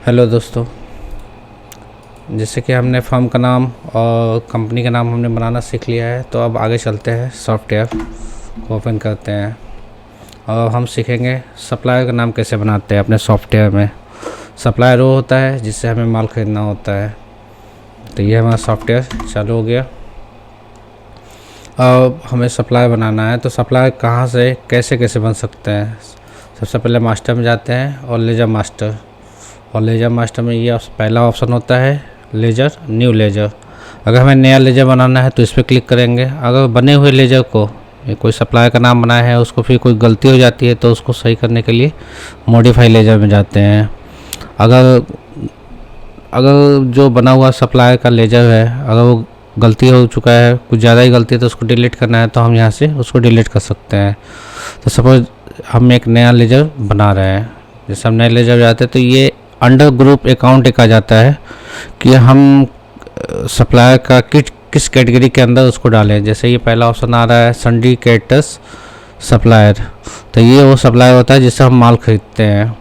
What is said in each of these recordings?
Hello दोस्तों, जैसे कि हमने फर्म का नाम और कंपनी का नाम हमने बनाना सीख लिया है, तो अब आगे चलते हैं। सॉफ्टवेयर को ओपन करते हैं और हम सीखेंगे सप्लायर का नाम कैसे बनाते हैं अपने सॉफ्टवेयर में। सप्लायर वो होता है जिससे हमें माल ख़रीदना होता है। तो ये हमारा सॉफ्टवेयर चालू हो गया। अब हमें सप्लायर बनाना है, तो सप्लायर कहाँ से कैसे कैसे बन सकते हैं। सबसे पहले मास्टर में जाते हैं और लेजर मास्टर, और लेजर मास्टर में ये पहला ऑप्शन होता है लेजर, न्यू लेजर। अगर हमें नया लेजर बनाना है तो इस पर क्लिक करेंगे। अगर बने हुए लेजर को, कोई सप्लायर का नाम बनाया है, उसको फिर कोई गलती हो जाती है तो उसको सही करने के लिए मॉडिफाई लेजर में जाते हैं। अगर जो बना हुआ सप्लायर का लेजर है, अगर वो गलती हो चुका है, कुछ ज़्यादा ही गलती है, तो उसको डिलीट करना है तो हम यहाँ से उसको डिलीट कर सकते हैं। तो सपोज हम एक नया लेजर बना रहे हैं, जैसे हम नए लेजर जाते हैं तो ये अंडर ग्रुप अकाउंट एक आ जाता है कि हम सप्लायर का किस कैटेगरी के अंदर उसको डालें। जैसे ये पहला ऑप्शन आ रहा है सिंडिकेटस सप्लायर, तो ये वो सप्लायर होता है जिससे हम माल खरीदते हैं।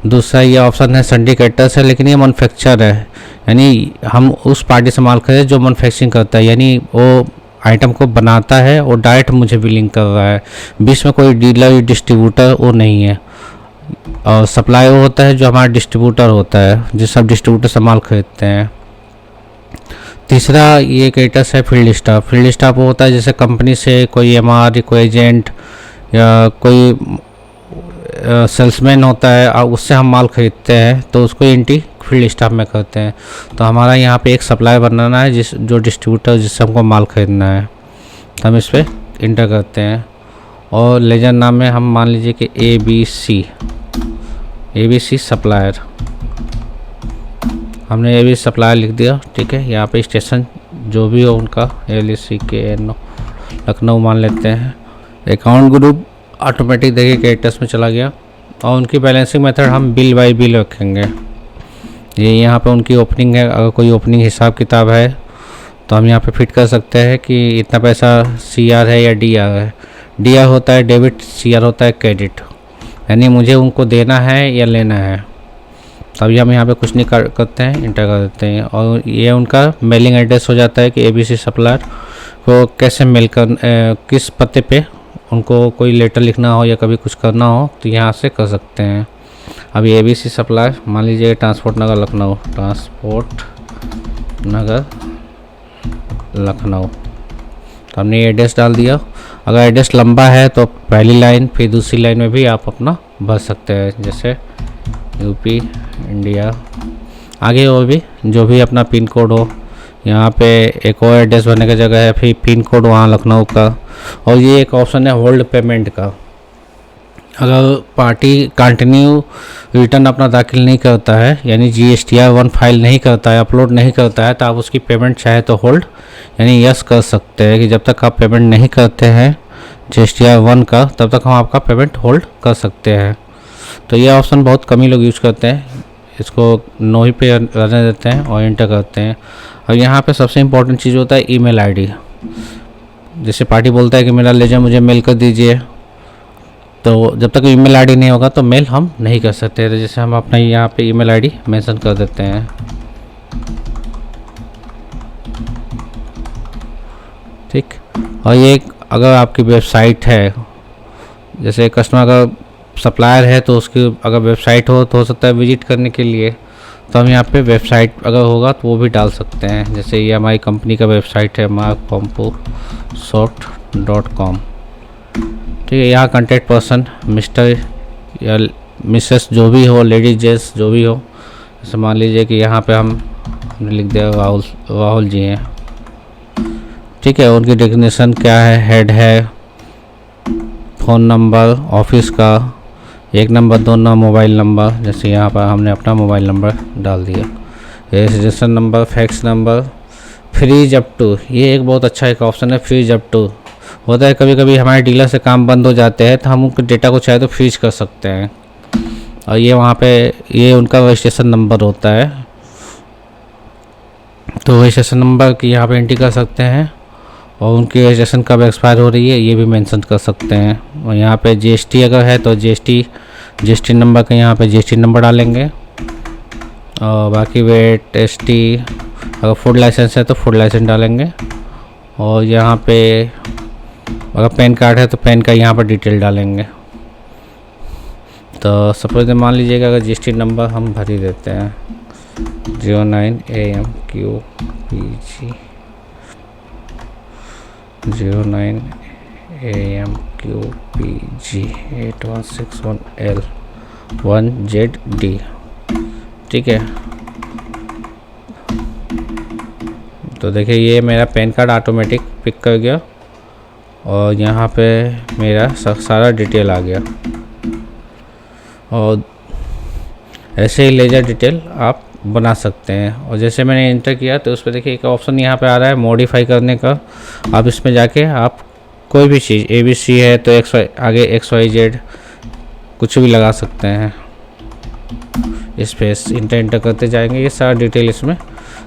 दूसरा ये ऑप्शन है सिंडिकेटस है, लेकिन ये मैन्युफैक्चर है, यानी हम उस पार्टी से माल खरीदे जो मैन्युफैक्चरिंग करता है, यानी वो आइटम को बनाता है और डायरेक्ट मुझे बिलिंग कर रहा है, बीच में कोई डीलर या डिस्ट्रीब्यूटर वो नहीं है। और सप्लाई वो होता है जो हमारा डिस्ट्रीब्यूटर होता है, जिस सब डिस्ट्रीब्यूटर से माल खरीदते हैं। तीसरा ये कैटेगरी है फील्ड स्टाफ। फील्ड स्टाफ वो होता है जैसे कंपनी से कोई एमआर, कोई एजेंट या कोई सेल्समैन होता है और उससे हम माल खरीदते हैं, तो उसको एंट्री फील्ड स्टाफ में करते हैं। तो हमारा यहाँ पे एक सप्लाई बनाना है जो डिस्ट्रीब्यूटर जिससे हमको माल खरीदना है, तो हम इस पर इंटर करते हैं। और लेजर नाम में हम मान लीजिए कि ABC सप्लायर, हमने ABC सप्लायर लिख दिया। ठीक है, यहाँ पे स्टेशन जो भी हो उनका LCKN लखनऊ मान लेते हैं। अकाउंट ग्रुप ऑटोमेटिक देखिए कैरेक्टर्स में चला गया। और उनकी बैलेंसिंग मेथड हम बिल बाय बिल रखेंगे। ये यहाँ पे उनकी ओपनिंग है, अगर कोई ओपनिंग हिसाब किताब है तो हम यहाँ पे फिट कर सकते हैं कि इतना पैसा CR है या DR है। DR होता है डेबिट, CR होता है क्रेडिट, यानी मुझे उनको देना है या लेना है। तभी हम यहाँ पे कुछ नहीं करते हैं, इंटर कर देते हैं। और ये उनका मेलिंग एड्रेस हो जाता है कि ABC सप्लायर को कैसे मेल कर, किस पते पे उनको कोई लेटर लिखना हो या कभी कुछ करना हो तो यहाँ से कर सकते हैं। अभी ABC सप्लायर मान लीजिए ट्रांसपोर्ट नगर लखनऊ, ट्रांसपोर्ट नगर लखनऊ, तो हमने ये एड्रेस डाल दिया। अगर एड्रेस लंबा है तो पहली लाइन फिर दूसरी लाइन में भी आप अपना भर सकते हैं, जैसे UP इंडिया, आगे और भी जो भी अपना पिन कोड हो। यहाँ पे एक और एड्रेस भरने की जगह है, फिर पिन कोड वहाँ लखनऊ का। और ये एक ऑप्शन है होल्ड पेमेंट का। अगर पार्टी कंटिन्यू रिटर्न अपना दाखिल नहीं करता है, यानी GSTR 1 फाइल नहीं करता है, अपलोड नहीं करता है, तो आप उसकी पेमेंट चाहे तो होल्ड यानी यस कर सकते हैं कि जब तक आप पेमेंट नहीं करते हैं GSTR 1 का, तब तक हम आपका पेमेंट होल्ड कर सकते हैं। तो ये ऑप्शन बहुत कम ही लोग यूज़ करते हैं, इसको नो ही पे रहने देते हैं और इंटर करते हैं। और यहाँ पे सबसे इम्पोर्टेंट चीज़ होता है ईमेल ID। जैसे पार्टी बोलता है कि मेरा लेजर मुझे मेल कर दीजिए, तो जब तक ईमेल ID नहीं होगा तो मेल हम नहीं कर सकते। तो जैसे हम अपना यहाँ पे ईमेल ID मेंशन कर देते हैं। ठीक, और ये अगर आपकी वेबसाइट है, जैसे कस्टमर का सप्लायर है तो उसकी अगर वेबसाइट हो तो हो सकता है विजिट करने के लिए, तो हम यहाँ पे वेबसाइट अगर होगा तो वो भी डाल सकते हैं। जैसे ये हमारी कंपनी का वेबसाइट है markcomposoft.com। ठीक है, यहाँ कॉन्टैक्ट पर्सन मिस्टर या मिसेस जो भी हो, लेडीज जेंट्स जो भी हो, जैसे मान लीजिए कि यहाँ पे हमने लिख दिया राहुल जी हैं। ठीक है, उनकी डेजिग्नेशन क्या है, हेड है, फ़ोन नंबर ऑफिस का 1 नंबर 2 नंबर मोबाइल नंबर, जैसे यहाँ पर हमने अपना मोबाइल नंबर डाल दिया, registration number, fax number, freeze up to. ये एक बहुत अच्छा एक ऑप्शन है, फ्रीज अप टू। होता है कभी कभी हमारे डीलर से काम बंद हो जाते हैं तो हम उनके डेटा को चाहे तो फ्रीज कर सकते हैं। और ये वहाँ पे ये उनका रजिस्ट्रेशन नंबर होता है, तो रजिस्ट्रेशन नंबर की यहाँ पे एंट्री कर सकते हैं। और उनकी रजिस्ट्रेशन कब एक्सपायर हो रही है ये भी मेंशन कर सकते हैं। और यहाँ पे GST अगर है तो GST नंबर का यहाँ पे GST नंबर डालेंगे। और बाकी वेट ST, अगर फूड लाइसेंस है तो फूड लाइसेंस डालेंगे। और यहाँ पे अगर पैन कार्ड है तो पैन का यहाँ पर डिटेल डालेंगे। तो सपोज मान लीजिएगा अगर GST नंबर हम भर ही देते हैं 09AMQPG 09AMQPG 8161L1ZD, ठीक है। तो देखिए ये मेरा पैन कार्ड ऑटोमेटिक पिक कर गया और यहाँ पे मेरा सारा डिटेल आ गया। और ऐसे ही लेजर डिटेल आप बना सकते हैं। और जैसे मैंने इंटर किया तो उस पर देखिए एक ऑप्शन यहाँ पे आ रहा है मॉडिफाई करने का। आप इसमें जाके आप कोई भी चीज़ ABC है तो आगे XYZ कुछ भी लगा सकते हैं। स्पेस इंटर करते जाएंगे, ये सारा डिटेल इसमें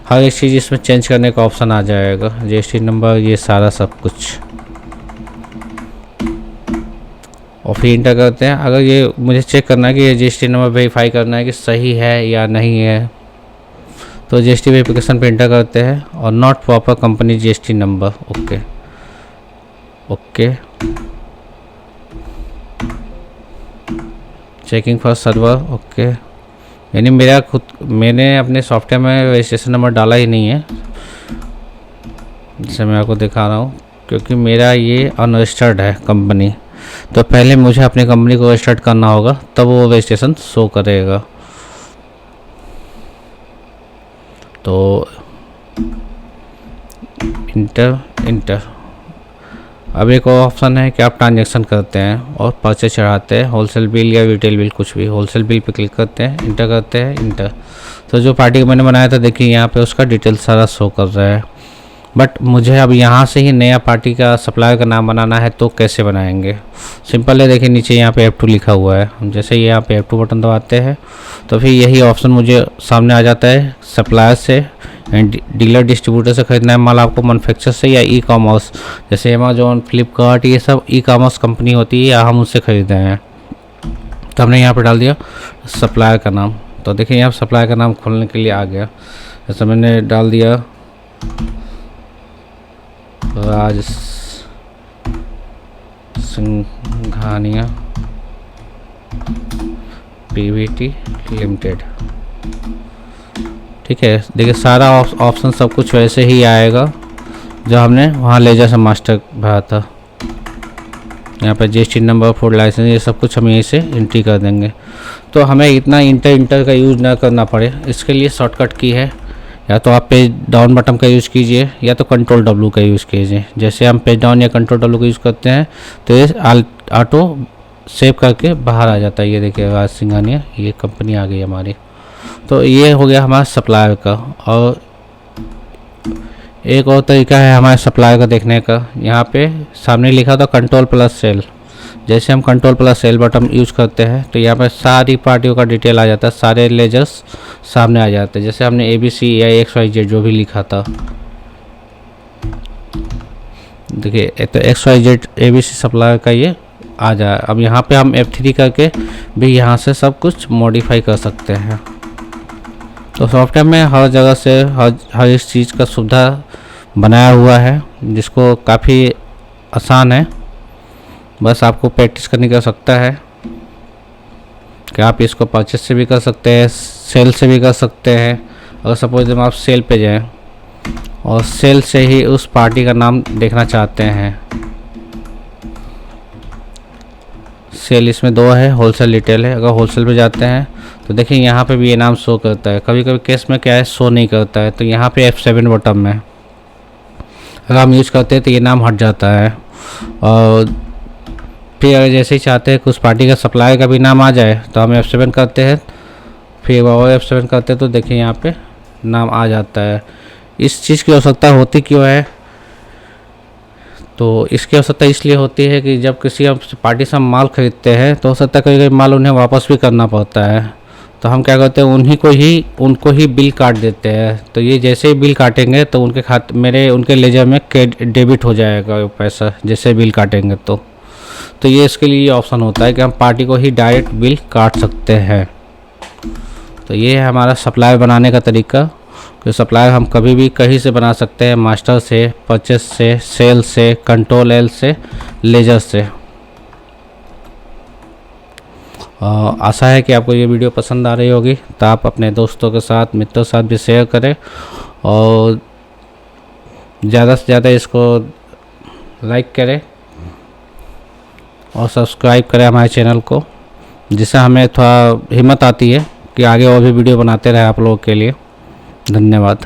हर एक चीज़ इसमें चेंज करने का ऑप्शन आ जाएगा। GST नंबर, ये सारा सब कुछ। और फिर इंटर करते हैं। अगर ये मुझे चेक करना है कि ये GST नंबर वेरीफाई करना है कि सही है या नहीं है, तो GST वेरिफिकेशन पे इंटर करते हैं और not proper company GST number, okay okay. Checking for server, okay. यानी मैंने अपने सॉफ्टवेयर में रजिस्ट्रेशन नंबर डाला ही नहीं है, जिसे मैं आपको दिखा रहा हूँ, क्योंकि मेरा ये अनरजिस्टर्ड है कंपनी। तो पहले मुझे अपनी कंपनी को रजिस्टर्ड करना होगा तब वो रजिस्ट्रेशन शो करेगा। तो इंटर अब एक और ऑप्शन है कि आप ट्रांजैक्शन करते हैं और परचेज चढ़ाते हैं, होलसेल बिल या रिटेल बिल, कुछ भी। होलसेल बिल पे क्लिक करते हैं, इंटर करते हैं, इंटर। तो जो पार्टी को मैंने बनाया था देखिए यहाँ पे उसका डिटेल सारा शो कर रहा है। बट मुझे अब यहाँ से ही नया पार्टी का सप्लायर का नाम बनाना है, तो कैसे बनाएंगे? सिंपल है, देखिए नीचे यहाँ पे F2 लिखा हुआ है। हम जैसे ही यहाँ पे F2 बटन दबाते हैं तो फिर यही ऑप्शन मुझे सामने आ जाता है। सप्लायर से डीलर डिस्ट्रीब्यूटर से ख़रीदना है माल आपको, मैन्युफैक्चर से या ई-कॉमर्स, जैसे अमेजोन, फ्लिपकार्ट, ये सब ई-कॉमर्स कंपनी होती है या हम उससे ख़रीदे हैं। तो हमने यहाँ पर डाल दिया सप्लायर का नाम। तो देखिए यहाँ सप्लायर का नाम खोलने के लिए आ गया। जैसे मैंने डाल दिया राज सिंघानिया PVT लिमिटेड, ठीक है। देखिए सारा ऑप्शन सब कुछ वैसे ही आएगा जो हमने वहाँ लेजर से मास्टर भरा था। यहाँ पे GST नंबर, फूड लाइसेंस, ये सब कुछ हम यहीं से एंट्री कर देंगे। तो हमें इतना इंटर का यूज़ ना करना पड़े, इसके लिए शॉर्टकट की है, या तो आप पेज डाउन बटन का यूज़ कीजिए या तो कंट्रोल W का यूज़ कीजिए। जैसे हम पेज डाउन या कंट्रोल W का यूज़ करते हैं तो ये ऑटो सेव करके बाहर आ जाता है। ये देखिए राज सिंघानिया, ये कंपनी आ गई हमारी। तो ये हो गया हमारा सप्लायर का। और एक और तरीका है हमारे सप्लायर का देखने का, यहाँ पे सामने लिखा था Ctrl+L। जैसे हम Ctrl+L बटन यूज़ करते हैं तो यहाँ पर सारी पार्टियों का डिटेल आ जाता है, सारे लेजर्स सामने आ जाते हैं। जैसे हमने ABC या XYZ जो भी लिखा था, देखिए तो XYZ ABC सप्लायर का ये आ जाए। अब यहाँ पे हम F3 करके भी यहाँ से सब कुछ मॉडिफाई कर सकते हैं। तो सॉफ्टवेयर में हर जगह से हर इस चीज़ का सुविधा बनाया हुआ है, जिसको काफ़ी आसान है। बस आपको प्रैक्टिस करने की आवश्यकता है कि आप इसको परचेस से भी कर सकते हैं, सेल से भी कर सकते हैं। अगर सपोज आप सेल पे जाएं और सेल से ही उस पार्टी का नाम देखना चाहते हैं, सेल इसमें दो है, होलसेल रिटेल है। अगर होलसेल पे जाते हैं तो देखिए यहाँ पे भी ये नाम शो करता है। कभी कभी केस में क्या है, शो नहीं करता है, तो यहाँ पे F7 बटन में अगर हम यूज़ करते हैं तो ये नाम हट जाता है। और फिर अगर जैसे ही चाहते हैं कि उस पार्टी का सप्लायर का भी नाम आ जाए तो हम F7 करते हैं, फिर और F7 करते हैं तो देखिए यहाँ पे नाम आ जाता है। इस चीज़ की आवश्यकता होती क्यों है? तो इसकी आवश्यकता इसलिए होती है कि जब किसी पार्टी से हम माल खरीदते हैं तो हो सकता है कभी कभी माल उन्हें वापस भी करना पड़ता है। तो हम क्या करते हैं, उनको ही बिल काट देते हैं। तो ये जैसे ही बिल काटेंगे तो उनके लेजर में डेबिट हो जाएगा वो पैसा, जैसे बिल काटेंगे तो ये इसके लिए ऑप्शन होता है कि हम पार्टी को ही डायरेक्ट बिल काट सकते हैं। तो ये है हमारा सप्लायर बनाने का तरीका। तो सप्लायर हम कभी भी कहीं से बना सकते हैं, मास्टर से, परचेस से, सेल से, कंट्रोल एल से, लेजर से। आशा है कि आपको ये वीडियो पसंद आ रही होगी, तो आप अपने दोस्तों के साथ, मित्रों के साथ भी शेयर करें और ज़्यादा से ज़्यादा इसको लाइक करें और सब्सक्राइब करें हमारे चैनल को, जिससे हमें थोड़ा हिम्मत आती है कि आगे और भी वीडियो बनाते रहे आप लोगों के लिए। धन्यवाद।